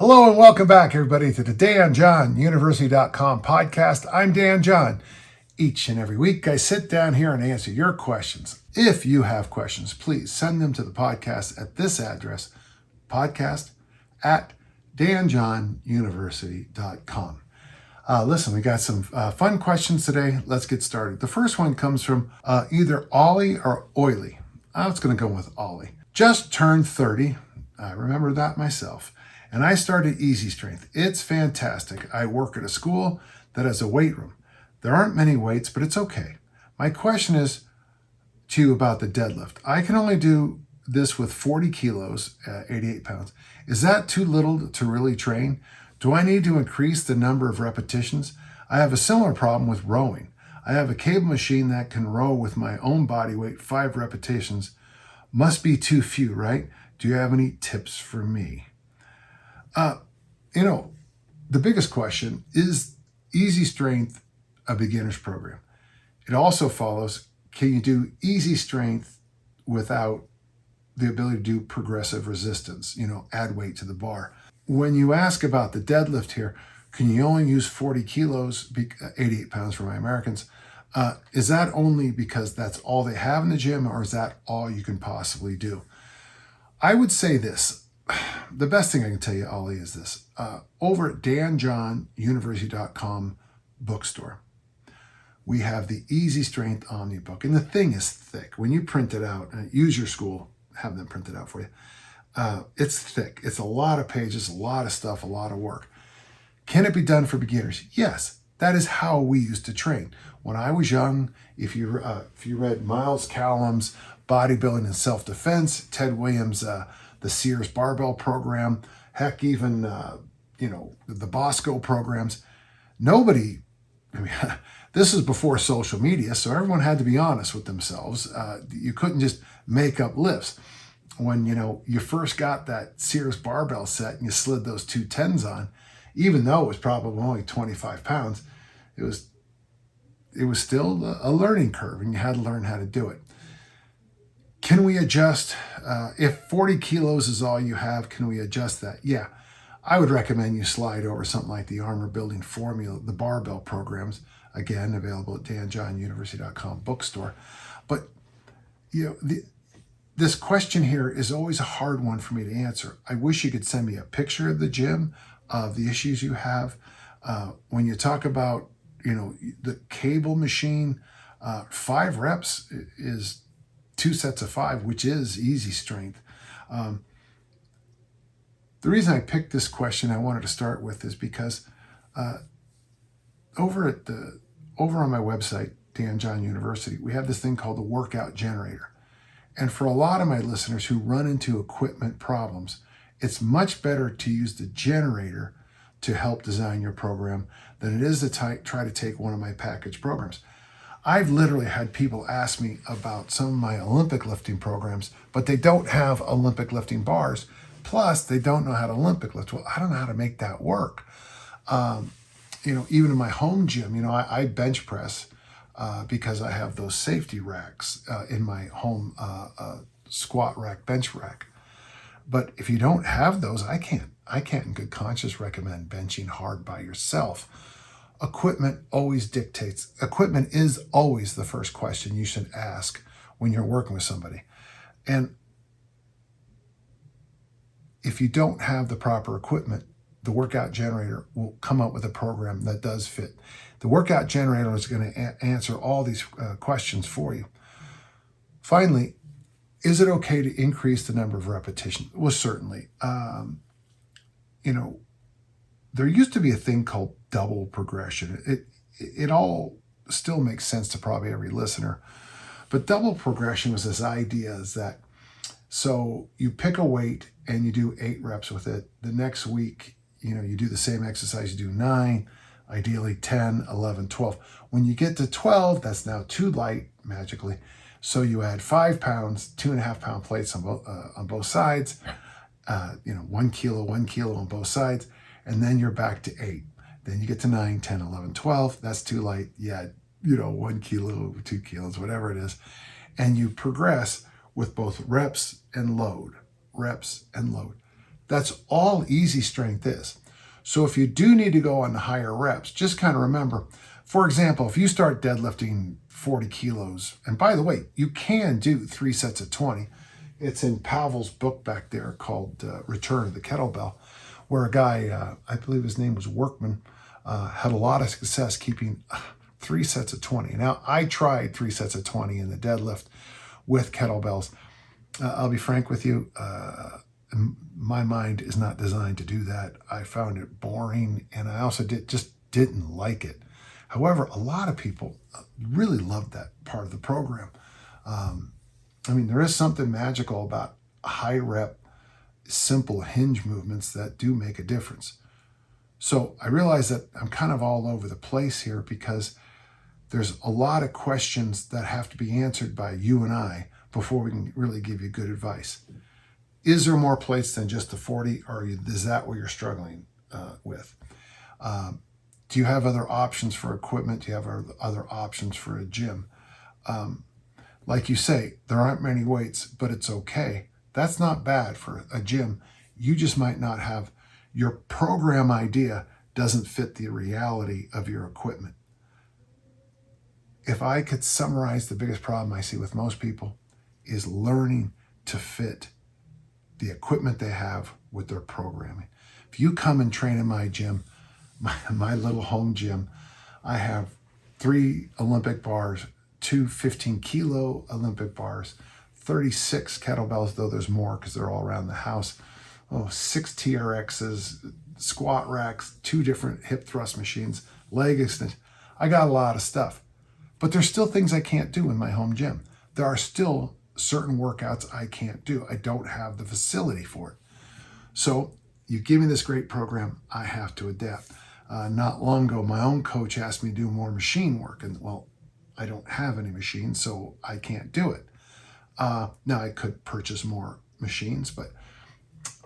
Hello and welcome back, everybody, to the DanJohnUniversity.com podcast. I'm Dan John. Each and every week, I sit down here and answer your questions. If you have questions, please send them to the podcast at this address, podcast@DanJohnUniversity.com. Listen, we got some fun questions today. Let's get started. The first one comes from either Ollie or Oily. I was going to go with Ollie. Just turned 30. I remember that myself. And I started Easy Strength. It's fantastic. I work at a school that has a weight room. There aren't many weights, but it's okay. My question is to you about the deadlift. I can only do this with 40 kilos, 88 pounds. Is that too little to really train? Do I need to increase the number of repetitions? I have a similar problem with rowing. I have a cable machine that can row with my own body weight, 5 repetitions. Must be too few, right? Do you have any tips for me? The biggest question is Easy Strength a beginner's program? It also follows, can you do Easy Strength without the ability to do progressive resistance, add weight to the bar? When you ask about the deadlift here, can you only use 40 kilos, 88 pounds for my Americans? Is that only because that's all they have in the gym, or is that all you can possibly do? I would say this. The best thing I can tell you, Ollie, is this. Over at DanJohnUniversity.com bookstore, we have the Easy Strength Omni book. And the thing is thick. When you print it out, and use your school, have them print it out for you. It's thick. It's a lot of pages, a lot of stuff, a lot of work. Can it be done for beginners? Yes. That is how we used to train. When I was young, if you read Miles Callum's Bodybuilding and Self-Defense, Ted Williams' the Sears Barbell program, heck, even, the Bosco programs. This is before social media, so everyone had to be honest with themselves. You couldn't just make up lifts. When, you first got that Sears Barbell set and you slid those 210s on, even though it was probably only 25 pounds, it was still a learning curve, and you had to learn how to do it. Can we adjust? If 40 kilos is all you have, can we adjust that? Yeah. I would recommend you slide over something like the Armor Building Formula, the barbell programs, again, available at DanJohnUniversity.com bookstore. But, this question here is always a hard one for me to answer. I wish you could send me a picture of the gym, of the issues you have. When you talk about, the cable machine, 5 reps is 2 sets of 5, which is Easy Strength. The reason I picked this question I wanted to start with is because over on my website, Dan John University, we have this thing called the workout generator. And for a lot of my listeners who run into equipment problems, it's much better to use the generator to help design your program than it is to try to take one of my package programs. I've literally had people ask me about some of my Olympic lifting programs, but they don't have Olympic lifting bars. Plus, they don't know how to Olympic lift. Well, I don't know how to make that work. Even in my home gym, I bench press because I have those safety racks in my home squat rack, bench rack. But if you don't have those, I can't in good conscience recommend benching hard by yourself. Equipment always dictates. Equipment is always the first question you should ask when you're working with somebody. And if you don't have the proper equipment, the workout generator will come up with a program that does fit. The workout generator is going to answer all these questions for you. Finally, is it okay to increase the number of repetitions? Well, certainly. There used to be a thing called double progression. It all still makes sense to probably every listener. But double progression was this idea is that, so you pick a weight and you do 8 reps with it. The next week, you do the same exercise, you do 9, ideally 10, 11, 12. When you get to 12, that's now too light magically. So you add 5 pounds, 2.5 pound plates on both sides, 1 kilo on both sides, and then you're back to 8. Then you get to 9, 10, 11, 12. That's too light. Yeah, 1 kilo, 2 kilos, whatever it is. And you progress with both reps and load. That's all easy strength is. So if you do need to go on the higher reps, just kind of remember, for example, if you start deadlifting 40 kilos, and by the way, you can do 3 sets of 20. It's in Pavel's book back there called Return of the Kettlebell, where a guy, I believe his name was Workman, had a lot of success keeping 3 sets of 20. Now, I tried 3 sets of 20 in the deadlift with kettlebells. I'll be frank with you, my mind is not designed to do that. I found it boring, and I also just didn't like it. However, a lot of people really loved that part of the program. I mean, there is something magical about high rep, simple hinge movements that do make a difference. So I realize that I'm kind of all over the place here because there's a lot of questions that have to be answered by you and I before we can really give you good advice. Is there more plates than just the 40, or is that what you're struggling with? Do you have other options for equipment? Do you have other options for a gym? Like you say, there aren't many weights, but it's okay. That's not bad for a gym. You just might not have, your program idea doesn't fit the reality of your equipment. If I could summarize the biggest problem I see with most people is learning to fit the equipment they have with their programming. If you come and train in my gym, my little home gym, I have 3 Olympic bars, 2 15-kilo Olympic bars, 36 kettlebells, though there's more because they're all around the house, 6 TRXs, squat racks, 2 different hip thrust machines, leg extension. I got a lot of stuff. But there's still things I can't do in my home gym. There are still certain workouts I can't do. I don't have the facility for it. So you give me this great program, I have to adapt. Not long ago, my own coach asked me to do more machine work. And well, I don't have any machines, so I can't do it. Now I could purchase more machines, but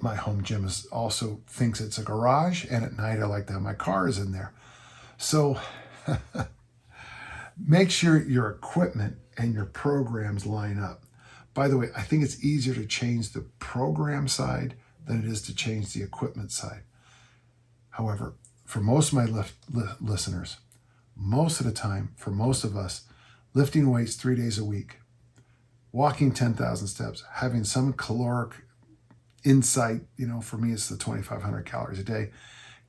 my home gym also thinks it's a garage, and at night I like to have my cars in there. So make sure your equipment and your programs line up. By the way, I think it's easier to change the program side than it is to change the equipment side. However, for most of my listeners, most of the time, for most of us, lifting weights 3 days a week, walking 10,000 steps, having some caloric insight, for me it's the 2,500 calories a day,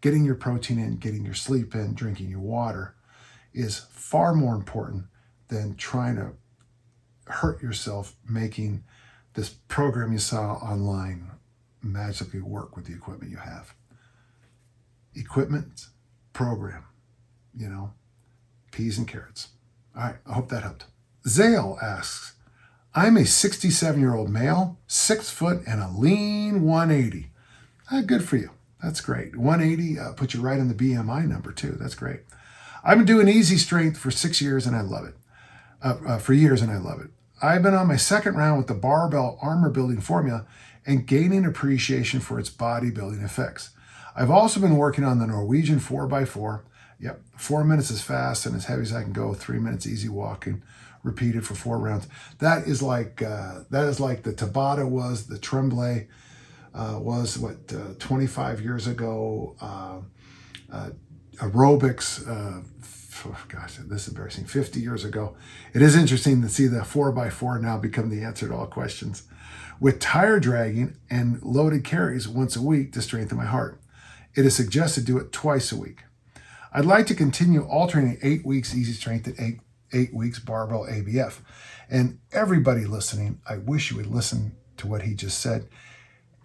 getting your protein in, getting your sleep in, drinking your water is far more important than trying to hurt yourself making this program you saw online magically work with the equipment you have. Equipment, program, peas and carrots. All right, I hope that helped. Zale asks, I'm a 67-year-old male, 6 foot and a lean 180. Good for you. That's great. 180 puts you right in the BMI number too. That's great. I've been doing easy strength for 6 years and I love it. For years and I love it. I've been on my second round with the barbell armor building formula and gaining appreciation for its bodybuilding effects. I've also been working on the Norwegian 4x4. Yep, 4 minutes as fast and as heavy as I can go, 3 minutes easy walking, repeated for 4 rounds. That is like the Tabata was, the Tremblay was 25 years ago. Aerobics, this is embarrassing, 50 years ago. It is interesting to see the 4x4 now become the answer to all questions. With tire dragging and loaded carries once a week to strengthen my heart. It is suggested do it twice a week. I'd like to continue alternating 8 weeks easy strength and 8 weeks barbell ABF. And everybody listening, I wish you would listen to what he just said.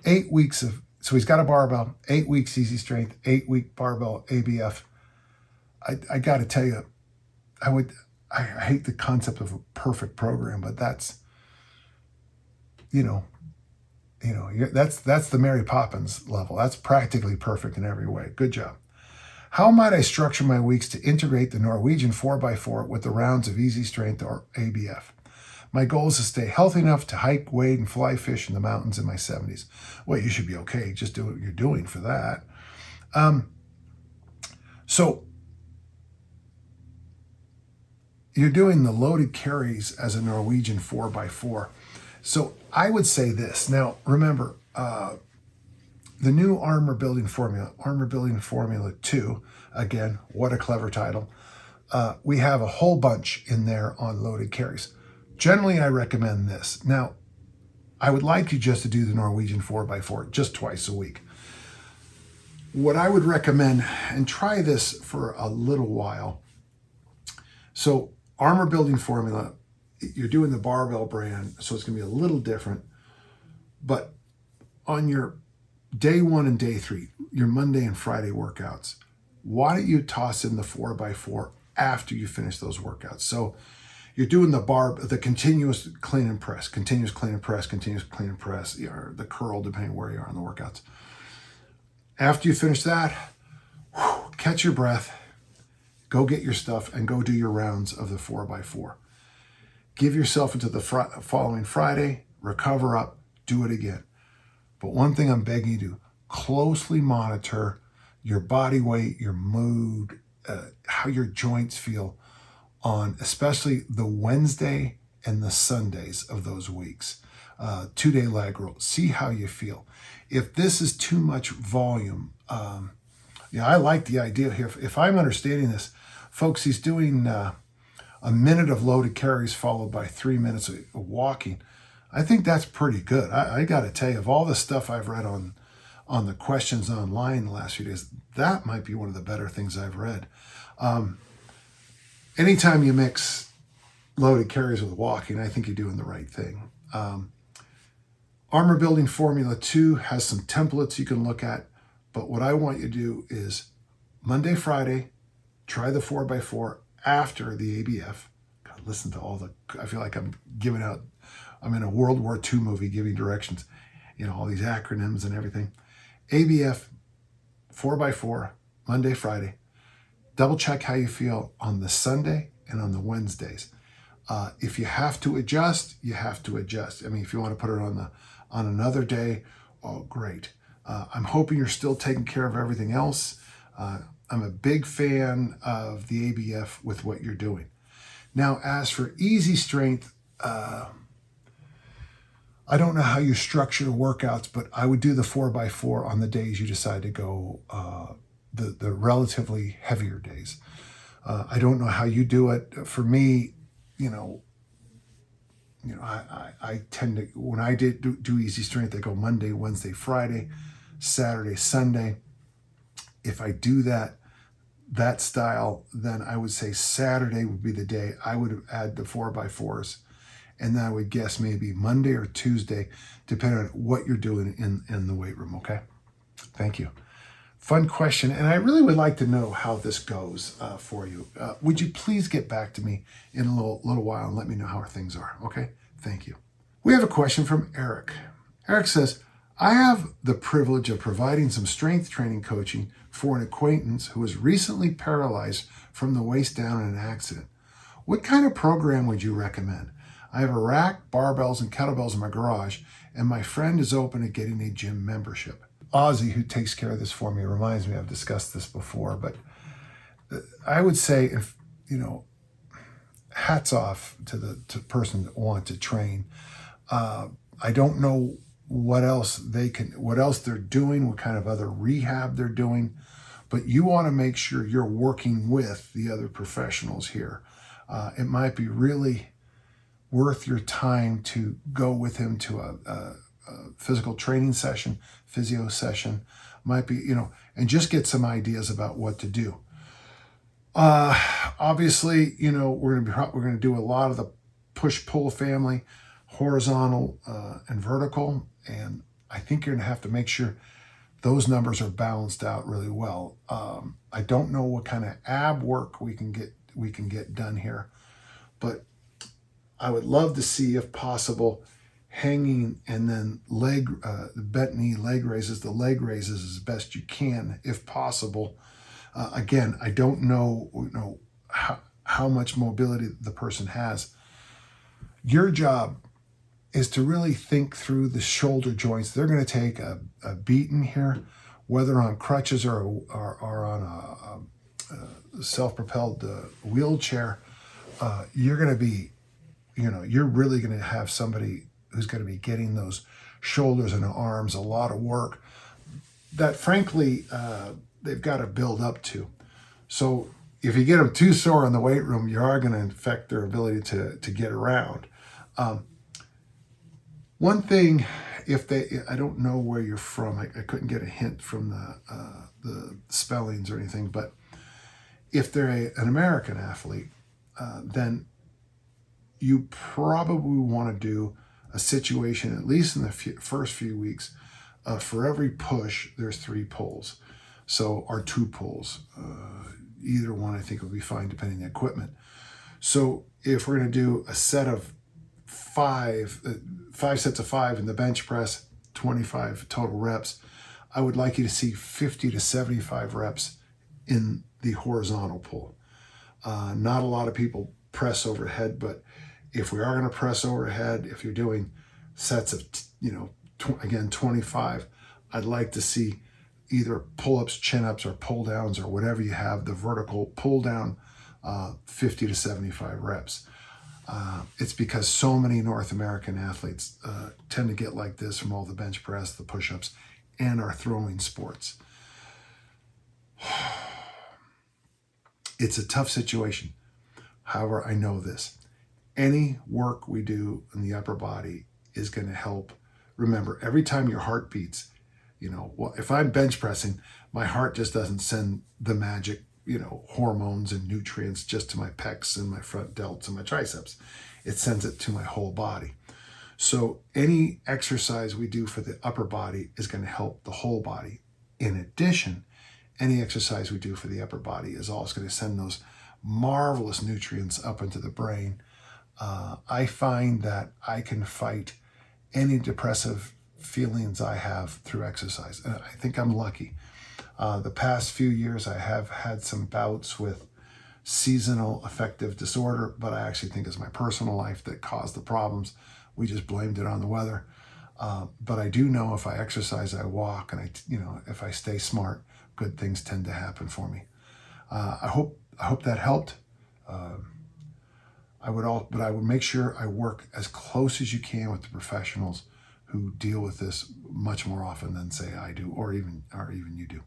8 weeks so he's got a barbell, 8 weeks easy strength, 8-week barbell ABF. I got to tell you, I hate the concept of a perfect program, but that's, that's the Mary Poppins level. That's practically perfect in every way. Good job. How might I structure my weeks to integrate the Norwegian 4x4 with the rounds of easy strength or ABF? My goal is to stay healthy enough to hike, wade, and fly fish in the mountains in my 70s. Well, you should be okay. Just do what you're doing for that. So you're doing the loaded carries as a Norwegian 4x4. So I would say this. Now, remember, the new Armor Building Formula 2, again, what a clever title. We have a whole bunch in there on loaded carries. Generally, I recommend this. Now, I would like you just to do the Norwegian 4x4 just twice a week. What I would recommend, and try this for a little while. So Armor Building Formula, you're doing the barbell brand, so it's going to be a little different. But on your day 1 and day 3, your Monday and Friday workouts, why don't you toss in the 4x4 after you finish those workouts? So you're doing the continuous clean and press, continuous clean and press, or the curl, depending where you are on the workouts. After you finish that, catch your breath, go get your stuff, and go do your rounds of the 4x4. Give yourself into the following Friday, recover up, do it again. But one thing I'm begging you to do, closely monitor your body weight, your mood, how your joints feel on especially the Wednesday and the Sundays of those weeks. 2-day leg roll. See how you feel. If this is too much volume, I like the idea here. If I'm understanding this, folks, he's doing a minute of loaded carries followed by 3 minutes of walking. I think that's pretty good. I got to tell you, of all the stuff I've read on the questions online the last few days, that might be one of the better things I've read. Anytime you mix loaded carries with walking, I think you're doing the right thing. Armor Building Formula 2 has some templates you can look at, but what I want you to do is Monday, Friday, try the 4x4 after the ABF. God, listen to I feel like I'm in a World War II movie giving directions, all these acronyms and everything. ABF, 4x4, Monday, Friday. Double check how you feel on the Sunday and on the Wednesdays. If you have to adjust, you have to adjust. If you want to put it on another day, oh, great. I'm hoping you're still taking care of everything else. I'm a big fan of the ABF with what you're doing. Now, as for easy strength, I don't know how you structure workouts, but I would do the 4x4 on the days you decide to go the relatively heavier days. I don't know how you do it. For me, I tend to, when I do easy strength, I go Monday, Wednesday, Friday, Saturday, Sunday. If I do that style, then I would say Saturday would be the day I would add the 4x4s. And then I would guess maybe Monday or Tuesday, depending on what you're doing in the weight room, okay? Thank you. Fun question, and I really would like to know how this goes for you. Would you please get back to me in a little while and let me know how things are, okay? Thank you. We have a question from Eric. Eric says, I have the privilege of providing some strength training coaching for an acquaintance who was recently paralyzed from the waist down in an accident. What kind of program would you recommend? I have a rack, barbells, and kettlebells in my garage, and my friend is open to getting a gym membership. Ozzy, who takes care of this for me, reminds me I've discussed this before, but I would say, if hats off to the person that wants to train. I don't know what else they're doing, what kind of other rehab they're doing, but you want to make sure you're working with the other professionals here. It might be really worth your time to go with him to a physical training session, physio session, might be, and just get some ideas about what to do. Obviously, we're going to do a lot of the push-pull family, horizontal and vertical, and I think you're going to have to make sure those numbers are balanced out really well. I don't know what kind of ab work we can get done here, but I would love to see, if possible, hanging and then the bent knee leg raises, the leg raises as best you can, if possible. Again, I don't know, how much mobility the person has. Your job is to really think through the shoulder joints. They're going to take a beating here, whether on crutches or on a self-propelled wheelchair. You're going to be, you're really going to have somebody who's going to be getting those shoulders and arms, a lot of work. that frankly, they've got to build up to. So if you get them too sore in the weight room, you are going to affect their ability to get around. One thing, I don't know where you're from. I couldn't get a hint from the spellings or anything, but if they're an American athlete, then you probably want to do a situation, at least in the first few weeks, for every push, there's 3 pulls. So, or 2 pulls. Either one I think will be fine depending on the equipment. So if we're going to do a set of 5 sets of 5 in the bench press, 25 total reps, I would like you to see 50 to 75 reps in the horizontal pull. Not a lot of people press overhead, but if we are going to press overhead, if you're doing sets of, again, 25, I'd like to see either pull-ups, chin-ups, or pull-downs, or whatever you have, the vertical pull-down, 50 to 75 reps. It's because so many North American athletes tend to get like this from all the bench press, the push-ups, and our throwing sports. It's a tough situation. However, I know this. Any work we do in the upper body is going to help. Remember, every time your heart beats, if I'm bench pressing, my heart just doesn't send the magic, hormones and nutrients just to my pecs and my front delts and my triceps. It sends it to my whole body. So any exercise we do for the upper body is going to help the whole body. In addition, any exercise we do for the upper body is also going to send those marvelous nutrients up into the brain. I find that I can fight any depressive feelings I have through exercise. And I think I'm lucky. The past few years, I have had some bouts with seasonal affective disorder, but I actually think it's my personal life that caused the problems. We just blamed it on the weather. But I do know if I exercise, I walk, and if I stay smart, good things tend to happen for me. I hope that helped. I would make sure I work as close as you can with the professionals who deal with this much more often than say I do, or even you do.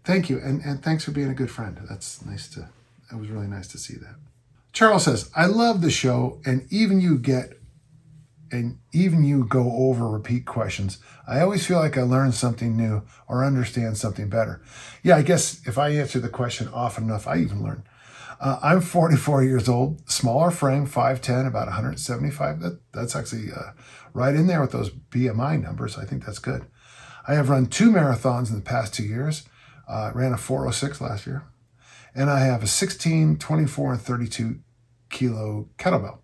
Thank you, and thanks for being a good friend. That's nice it was really nice to see that. Charles says, I love the show, and even you go over repeat questions. I always feel like I learn something new or understand something better. Yeah, I guess if I answer the question often enough, I even learn. I'm 44 years old, smaller frame, 5'10", about 175. That's actually right in there with those BMI numbers. I think that's good. I have run 2 marathons in the past 2 years. Ran a 4:06 last year. And I have a 16, 24, and 32 kilo kettlebell.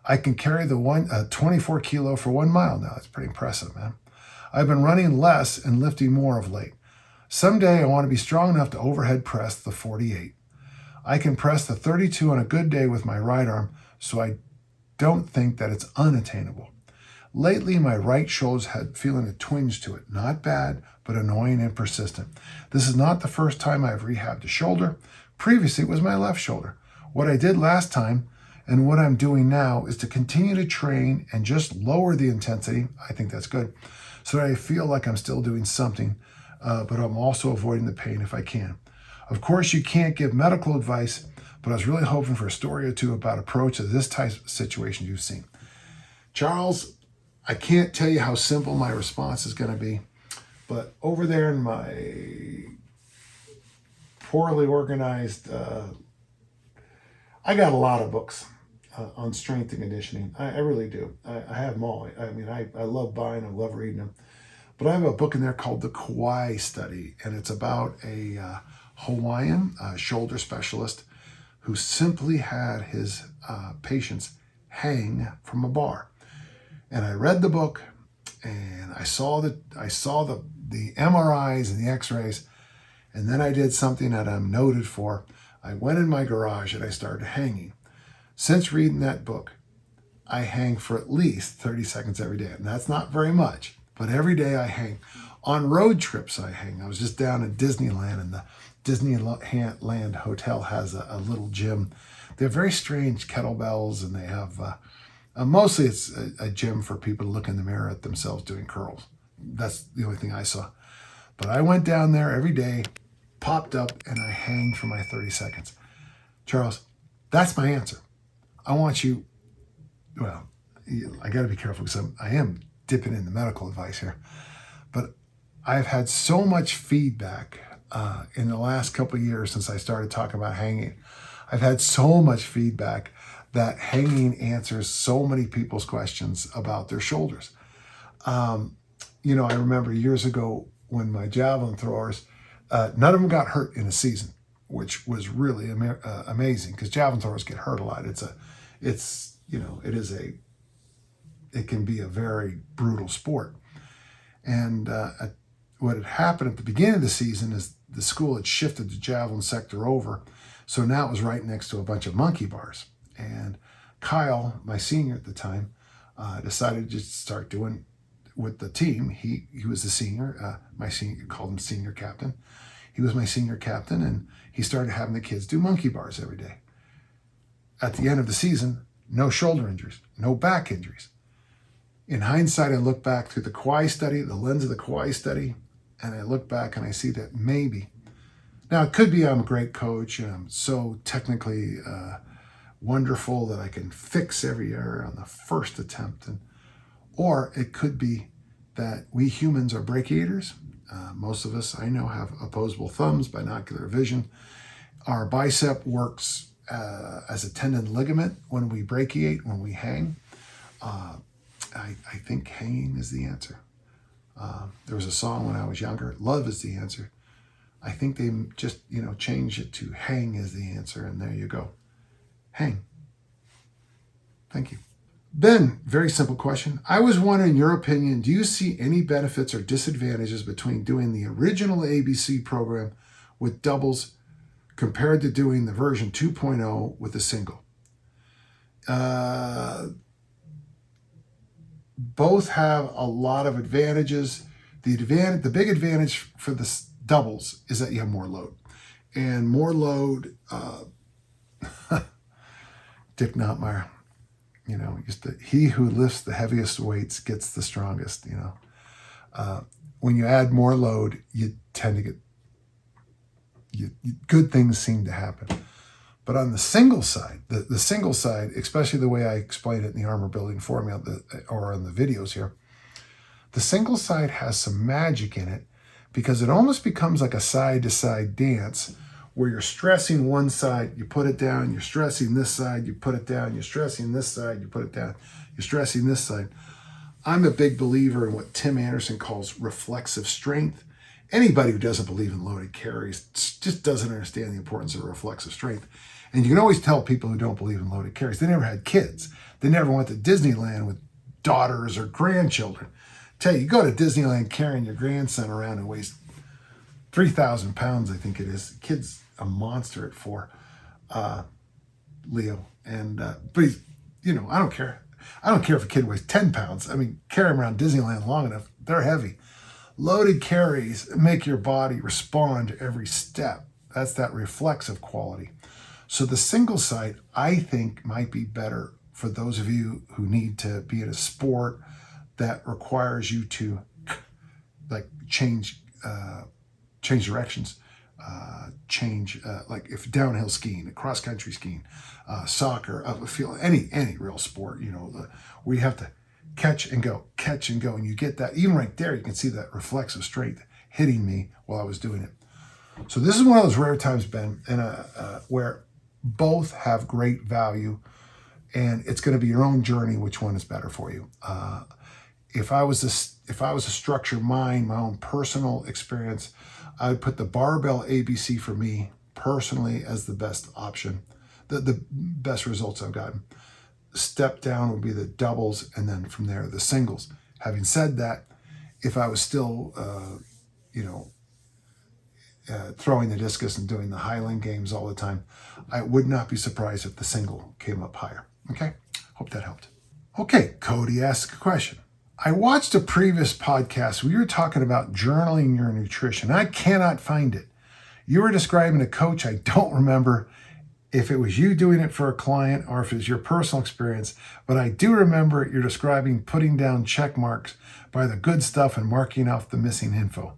I can carry the 24 kilo for 1 mile now. That's pretty impressive, man. I've been running less and lifting more of late. Someday I want to be strong enough to overhead press the 48. I can press the 32 on a good day with my right arm, so I don't think that it's unattainable. Lately, my right shoulder's had feeling a twinge to it. Not bad, but annoying and persistent. This is not the first time I've rehabbed a shoulder. Previously, it was my left shoulder. What I did last time and what I'm doing now is to continue to train and just lower the intensity. I think that's good. So that I feel like I'm still doing something, but I'm also avoiding the pain if I can. Of course, you can't give medical advice, but I was really hoping for a story or two about approach to this type of situation you've seen. Charles, I can't tell you how simple my response is going to be, but over there in my poorly organized, I got a lot of books on strength and conditioning. I really do. I have them all. I love buying, I love reading them. But I have a book in there called The Kauai Study, and it's about a Hawaiian shoulder specialist who simply had his patients hang from a bar. And I read the book, and I saw the MRIs and the X-rays, and then I did something that I'm noted for. I went in my garage and I started hanging. Since reading that book, I hang for at least 30 seconds every day, and that's not very much, but every day I hang. On road trips, I hang. I was just down in Disneyland, and the Disneyland Hotel has a little gym. They have very strange kettlebells, and they have mostly it's a gym for people to look in the mirror at themselves doing curls. That's the only thing I saw. But I went down there every day, popped up, and I hanged for my 30 seconds. Charles, that's my answer. I want you, well, I got to be careful because I am dipping into medical advice here. But I've had so much feedback in the last couple of years since I started talking about hanging. I've had so much feedback that hanging answers so many people's questions about their shoulders. I remember years ago when my javelin throwers, none of them got hurt in a season, which was really amazing because javelin throwers get hurt a lot. It can be a very brutal sport. And what had happened at the beginning of the season is the school had shifted the javelin sector over. So now it was right next to a bunch of monkey bars. And Kyle, my senior at the time, decided to just start doing with the team. He was the senior, my senior, called him senior captain. He was my senior captain, and he started having the kids do monkey bars every day. At the end of the season, no shoulder injuries, no back injuries. In hindsight, I look back through the Kauai study, the lens of the Kauai study, and I look back and I see that maybe. Now, it could be I'm a great coach and I'm so technically wonderful that I can fix every error on the first attempt. Or it could be that we humans are brachiators. Most of us, I know, have opposable thumbs, binocular vision. Our bicep works as a tendon ligament when we brachiate, when we hang. I think hanging is the answer. There was a song when I was younger, Love is the answer. I think they just, changed it to hang is the answer, and there you go. Hang. Thank you. Ben, very simple question. I was wondering your opinion, do you see any benefits or disadvantages between doing the original ABC program with doubles compared to doing the version 2.0 with a single? Both have a lot of advantages. The big advantage for the doubles is that you have more load. And more load, Dick Notmeyer, he who lifts the heaviest weights gets the strongest, When you add more load, you tend to get, good things seem to happen. But on the single side, the single side, especially the way I explained it in the armor building formula or in the videos here, the single side has some magic in it because it almost becomes like a side-to-side dance where you're stressing one side, you put it down, you're stressing this side, you put it down, you're stressing this side, you put it down, you're stressing this side. I'm a big believer in what Tim Anderson calls reflexive strength. Anybody who doesn't believe in loaded carries just doesn't understand the importance of reflexive strength. And you can always tell people who don't believe in loaded carries, they never had kids. They never went to Disneyland with daughters or grandchildren. Tell you go to Disneyland carrying your grandson around who weighs 3,000 pounds, I think it is. The kid's a monster at 4, Leo. And but he's, I don't care. I don't care if a kid weighs 10 pounds. I mean, carry him around Disneyland long enough, they're heavy. Loaded carries make your body respond to every step. That's that reflexive quality. So the single side, I think, might be better for those of you who need to be in a sport that requires you to change directions, like if downhill skiing, cross country skiing, soccer, any real sport, where you have to catch and go, and you get that. Even right there, you can see that reflexive strength hitting me while I was doing it. So this is one of those rare times, Ben, where both have great value, and it's going to be your own journey which one is better for you. If I was a structure mind, my own personal experience, I would put the barbell ABC for me personally as the best option, the best results I've gotten. Step down would be the doubles, and then from there the singles. Having said that, if I was still throwing the discus and doing the Highland Games all the time, I would not be surprised if the single came up higher. Okay, hope that helped. Okay, Cody asks a question. I watched a previous podcast where you were talking about journaling your nutrition. I cannot find it. You were describing a coach. I don't remember if it was you doing it for a client or if it was your personal experience, but I do remember you're describing putting down check marks by the good stuff and marking off the missing info.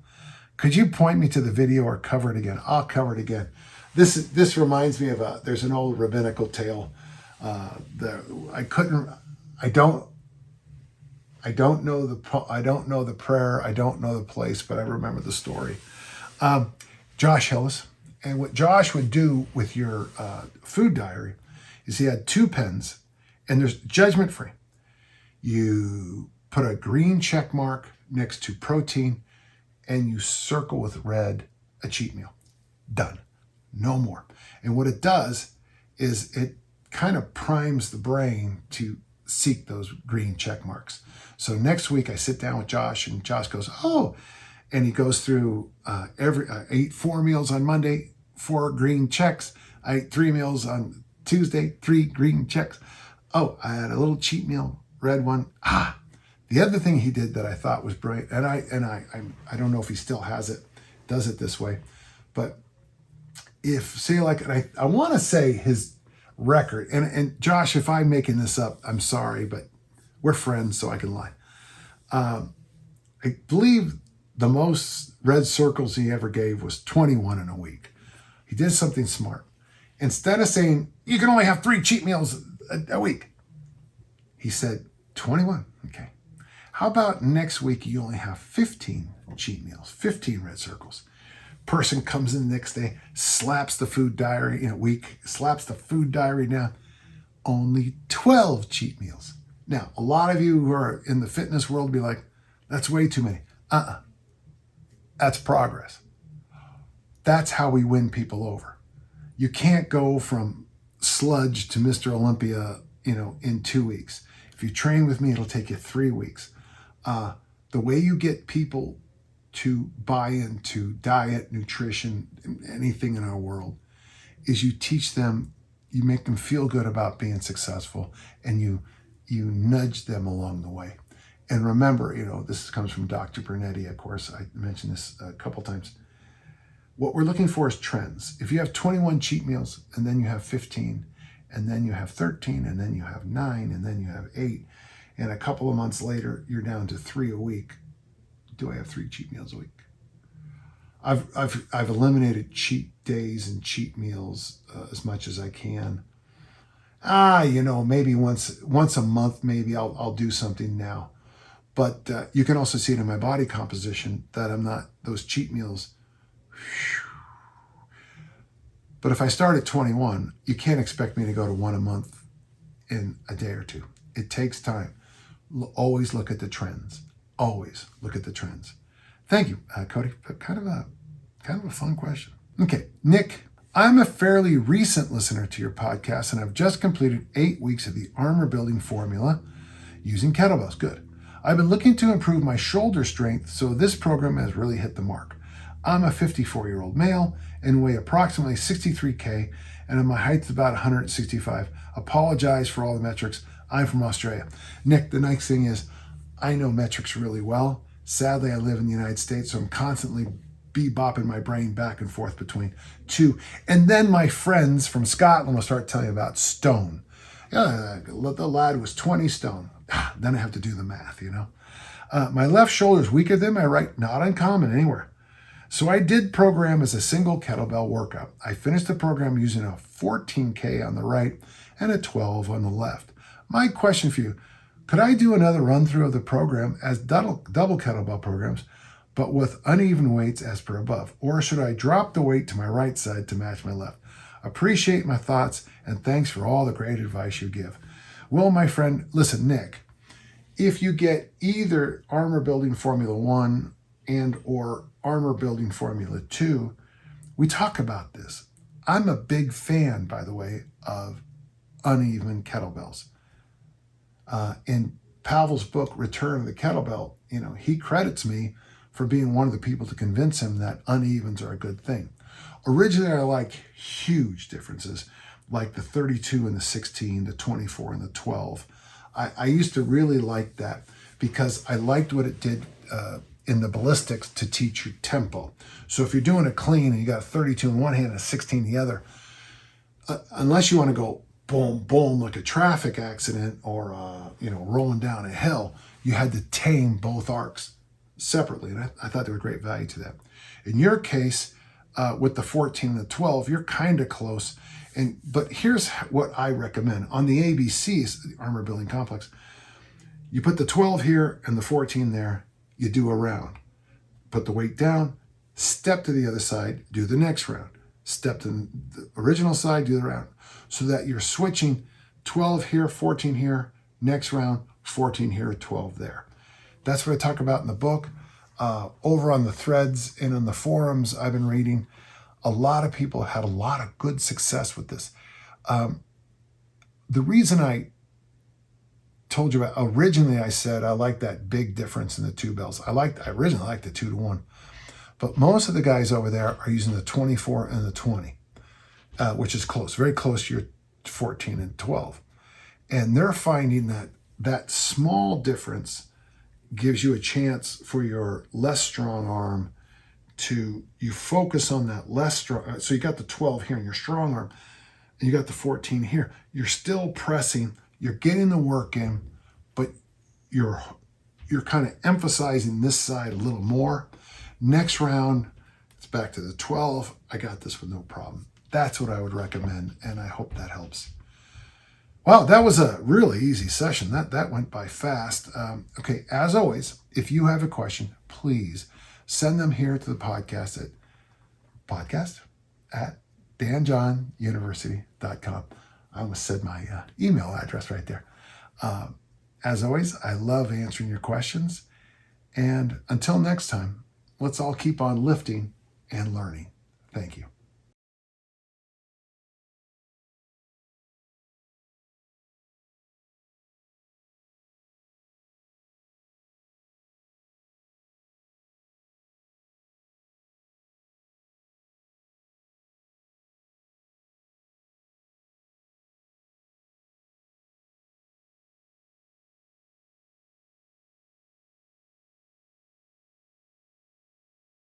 Could you point me to the video or cover it again? I'll cover it again. This reminds me of there's an old rabbinical tale. I don't know the prayer. I don't know the place, but I remember the story. Josh Hillis, and what Josh would do with your food diary is he had 2 pens, and there's judgment free. You put a green check mark next to protein, and you circle with red a cheat meal. Done. No more. And what it does is it kind of primes the brain to seek those green check marks. So next week I sit down with Josh, and Josh goes, oh, and he goes through I ate 4 meals on Monday, 4 green checks. I ate 3 meals on Tuesday, 3 green checks. Oh, I had a little cheat meal, red one. The other thing he did that I thought was brilliant, and I don't know if he still does it this way, but if say like I want to say his record, and Josh, if I'm making this up, I'm sorry, but we're friends, so I can lie. I believe the most red circles he ever gave was 21 in a week. He did something smart. Instead of saying you can only have 3 cheat meals a week, he said 21. Okay. How about next week you only have 15 cheat meals, 15 red circles? Person comes in the next day, slaps the food diary slaps the food diary down. Only 12 cheat meals. Now, a lot of you who are in the fitness world be like, that's way too many. That's progress. That's how we win people over. You can't go from sludge to Mr. Olympia, in 2 weeks. If you train with me, it'll take you 3 weeks. The way you get people to buy into diet, nutrition, anything in our world, is you teach them, you make them feel good about being successful, and you nudge them along the way. And remember, this comes from Dr. Bernetti, of course. I mentioned this a couple times. What we're looking for is trends. If you have 21 cheat meals, and then you have 15, and then you have 13, and then you have 9, and then you have 8, and a couple of months later, you're down to 3 a week. Do I have 3 cheat meals a week? I've eliminated cheat days and cheat meals as much as I can. Maybe once a month, maybe I'll do something now. But you can also see it in my body composition that I'm not those cheat meals. But if I start at 21, you can't expect me to go to 1 a month in a day or 2. It takes time. Always look at the trends. Always look at the trends. Thank you, Cody. Kind of a fun question. Okay, Nick, I'm a fairly recent listener to your podcast, and I've just completed 8 weeks of the armor building formula using kettlebells. Good. I've been looking to improve my shoulder strength, so this program has really hit the mark. I'm a 54-year-old male and weigh approximately 63K, and my height's about 165. Apologize for all the metrics. I'm from Australia. Nick, the nice thing is I know metrics really well. Sadly, I live in the United States, so I'm constantly bebopping my brain back and forth between 2. And then my friends from Scotland will start telling you about stone. The lad was 20 stone. Then I have to do the math, My left shoulder is weaker than my right, not uncommon anywhere. So I did program as a single kettlebell workout. I finished the program using a 14K on the right and a 12 on the left. My question for you, could I do another run through of the program as double kettlebell programs, but with uneven weights as per above? Or should I drop the weight to my right side to match my left? Appreciate my thoughts, and thanks for all the great advice you give. Well, my friend, listen, Nick, if you get either Armor Building Formula 1 and or Armor Building Formula 2, we talk about this. I'm a big fan, by the way, of uneven kettlebells. In Pavel's book, Return of the Kettlebell, he credits me for being one of the people to convince him that unevens are a good thing. Originally, I like huge differences, like the 32 and the 16, the 24 and the 12. I used to really like that because I liked what it did in the ballistics to teach you tempo. So if you're doing a clean and you got 32 in one hand and a 16 in the other, unless you want to go boom, boom, like a traffic accident or, rolling down a hill, you had to tame both arcs separately. And I thought there was great value to that. In your case, with the 14 and the 12, you're kind of close. But here's what I recommend. On the ABCs, the Armor Building Complex, you put the 12 here and the 14 there, you do a round. Put the weight down, step to the other side, do the next round. Step to the original side, do the round. So that you're switching 12 here, 14 here, next round, 14 here, 12 there. That's what I talk about in the book. Over on the threads and on the forums I've been reading, a lot of people had a lot of good success with this. The reason I told you about, originally I said I like that big difference in the two bells. I originally liked the 2-to-1. But most of the guys over there are using the 24 and the 20, which is close, very close to your 14 and 12. And they're finding that that small difference gives you a chance for your less strong arm you focus on that less strong. So you got the 12 here in your strong arm, and you got the 14 here. You're still pressing, you're getting the work in, but you're kind of emphasizing this side a little more. Next round, it's back to the 12. I got this with no problem. That's what I would recommend, and I hope that helps. Wow, that was a really easy session. That went by fast. Okay, as always, if you have a question, please send them here to the podcast at danjohnuniversity.com. I almost said my email address right there. As always, I love answering your questions. And until next time, let's all keep on lifting and learning. Thank you.